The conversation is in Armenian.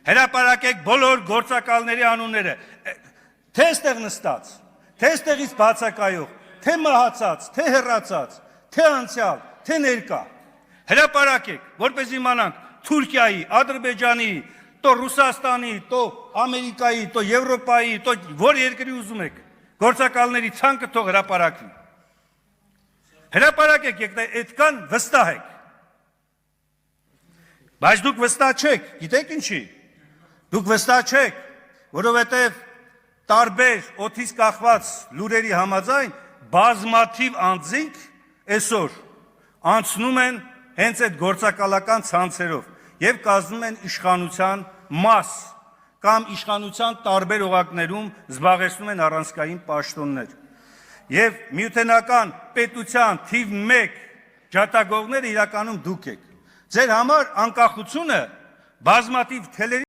Հրապարակեք բոլոր գործակալների անունները, թե ստեղ նստած, թե ստեղից բացակայող, թե մահացած, թե հեռացած, թե անցյալ, թե ներկա, հրապարակեք, որպես իմանանք Թուրքիայի, Ադրբեջանի, то Ռուսաստանի, то Ամերիկայի, то Եվրոպայի, то որ երկրի ուզում եք, գործակալների ցանկը թող հրապարակվի։ Հրապարակեք, եկեք այդքան վստահ եք։ Բայց դուք վստահ չեք, գիտեք ինչի։ Դուք վստահ չեք, որովհետև տարբեր օդից կախված լուրերի համաձայն բազմաթիվ անձինք այսօր անցնում են հենց այդ գործակալական ցանցերով եւ կազմում են իշխանության մաս կամ իշխանության տարբեր օղակներում զբաղեցնում են առանցքային պաշտոններ։ Եվ միութենական պետության թիվ 1 ջատագովները իրականում դուք եք։ Ձեր համար անկախությունը բազմաթիվ թելերի